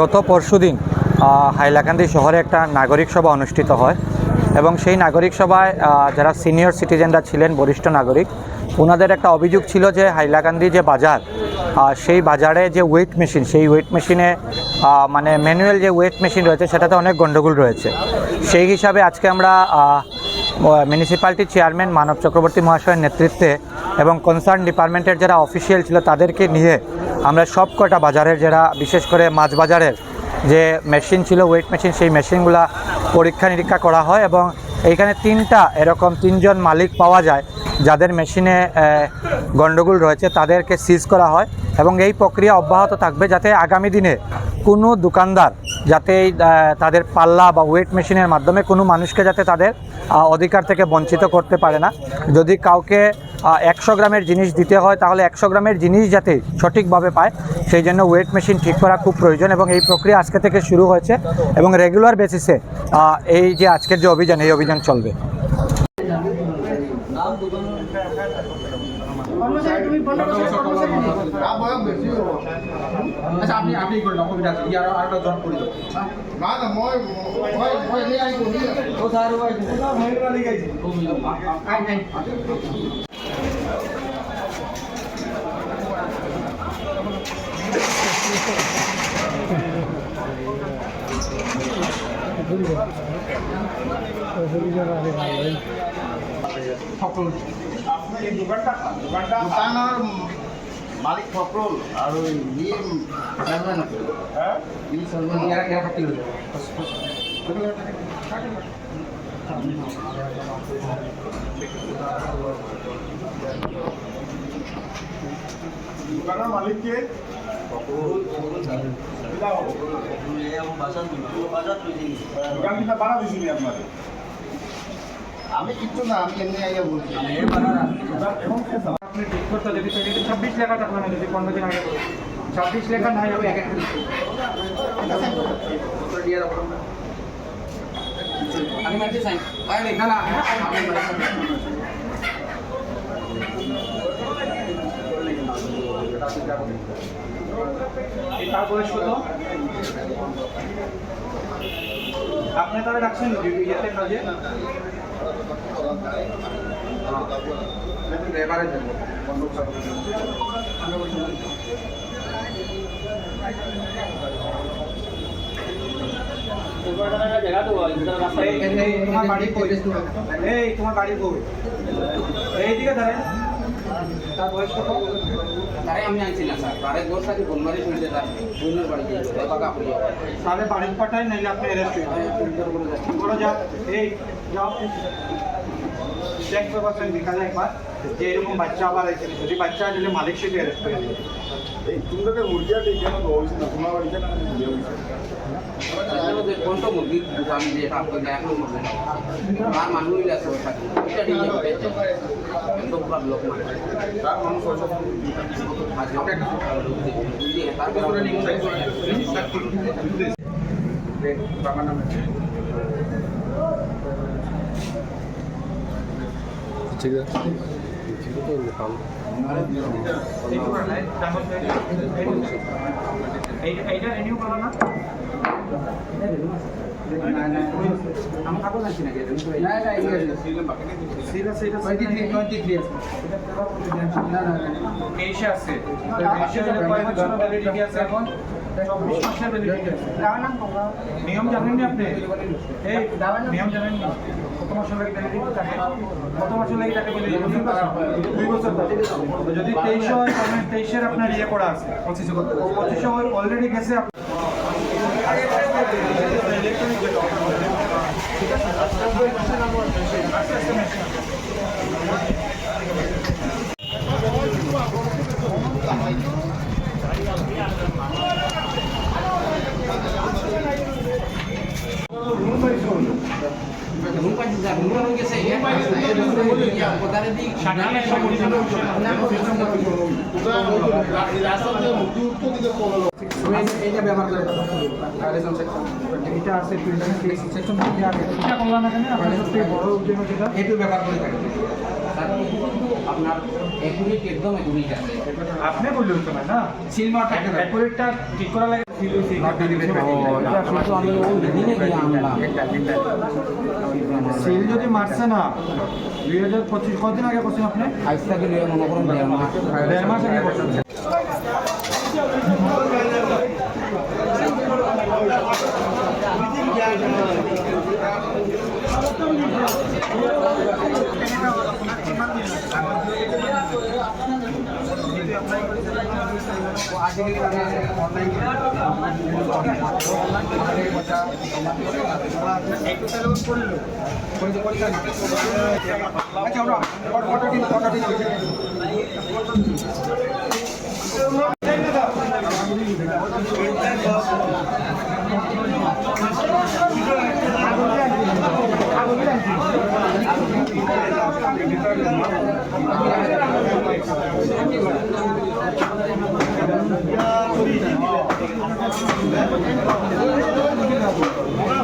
গত পরশুদিন হাইলাকান্দি শহরে একটা নাগরিক সভা অনুষ্ঠিত হয় এবং সেই নাগরিক সভায় যারা সিনিয়র সিটিজেনরা ছিলেন, বরিষ্ঠ নাগরিক, ওনাদের একটা অভিযোগ ছিল যে হাইলাকান্দি যে বাজার, সেই বাজারে যে ওয়েট মেশিন, সেই ওয়েট মেশিনে মানে ম্যানুয়াল যে ওয়েট মেশিন রয়েছে সেটাতে অনেক গণ্ডগোল রয়েছে। সেই হিসাবে আজকে আমরা মিউনিসিপ্যালিটির চেয়ারম্যান মানব চক্রবর্তী মহাশয়ের নেতৃত্বে এবং কনসার্ন ডিপার্টমেন্টের যারা অফিসিয়াল ছিল তাদেরকে নিয়ে আমরা সব কটা বাজারের, যারা বিশেষ করে মাছ বাজারের যে মেশিন ছিল, ওয়েট মেশিন, সেই মেশিনগুলা পরীক্ষা নিরীক্ষা করা হয় এবং এইখানে তিনজন মালিক পাওয়া যায় যাদের মেশিনে গণ্ডগোল রয়েছে, তাদেরকে সিজ করা হয় এবং এই প্রক্রিয়া অব্যাহত থাকবে যাতে আগামী দিনে কোনো দোকানদার যাতে তাদের পাল্লা বা ওয়েট মেশিনের মাধ্যমে কোনো মানুষকে যাতে তাদের অধিকার থেকে বঞ্চিত করতে পারে না। যদি কাউকে 100 গ্রামের জিনিস দিতে হয় তাহলে 100 গ্রামের জিনিস যাতে সঠিকভাবে পায়, সেই জন্য ওয়েট মেশিন ঠিক করা খুব প্রয়োজন এবং এই প্রক্রিয়া আজকে থেকে শুরু হয়েছে এবং রেগুলার বেসিসে এই যে আজকের যে অভিযান, এই অভিযান চলবে। দোকানৰ মালিক ফকৰুল আৰু চেয়াৰমেন আছে। দোকানৰ মালিককে দোকানটা বাড়া দিয়েছিলি আপনাদের? আমি কিচ্ছু না, আমি এমনি আগে বলছি। আপনি ঠিক করতে যদি 26 লেখা থাকলে না, যদি 15 দিন আগে 26 লেখা নাই হবে এক আমি মাঝে সাইন না না তার বয়স কত? আপনি তাহলে রাখছেন ইয়েতে কাজে এবারে তোমার বাড়ি কই? এই তোমার বাড়ি কই? এইদিকে ধরে তার বয়স কত? তাই আমি আনছি না স্যার, আরেক বছর আগে বলমারি শুনতে তার বোনের বাড়িতে তাহলে বাড়ির পাঠায় নাইলে আপনি অ্যারেস্ট হয়ে যাও। এই যাও দেখতে পাচ্ছেন দেখা যায় একবার যে এরকম বাচ্চা আবার আছে, যদি বাচ্চা দিলে মালিক সেটা অ্যারেস্ট করে দেবে। এই তোমরা মুরগিটা কেন হয়েছে না? তোমার বাড়িতে কোনটা মুরগির দোকান যে আপনি এখন আর মানুষ আছে এটা দিয়ে একদম পুরো ব্লক মানে তার মানুষ তারপরে ঠিক আছে, এইটা রিনিউ করো না? আমি খাবো নাকি নাকি? না না এই সিরিয়াস এটা 23 আছে না না 23 আছে। 23 এর কয় বছর ভ্যালিডিটি আছে এখন? 24 মাসের ভ্যালিডিটি আছে। নিয়ম জানেন না আপনি? এই নিয়ম জানেন না? কত মাসের লাগে ভ্যালিডিটি থাকে? কত মাসের লাগে থাকে বলে 2 বছর থাকে। যদি 23 হয় তাহলে 23 এর আপনার ইয়ে করা আছে 25 করতে। 25 অলরেডি গেছে। এইটা ব্যবহার করে এটা আছে সেকশন এটা করলাম না কেন? আপনার সবথেকে বড় উদ্যোগ যেটা এইটা ব্যবহার করে থাকে স্যার আপনার একুরেট একদম একুরেট আছে আপনি বললেন তো না সিলভার থাকে না অ্যাকুরেটটা ঠিক করা লাগে কিন্তু আমি ওই দিনে গিয়ে আনলাম সেল যদি মারছে না 2025 কতদিন আগে করছেন আপনি আজ থেকে নিয়ে মনে করুন 1.5 মাস আগে করছেন Thank you.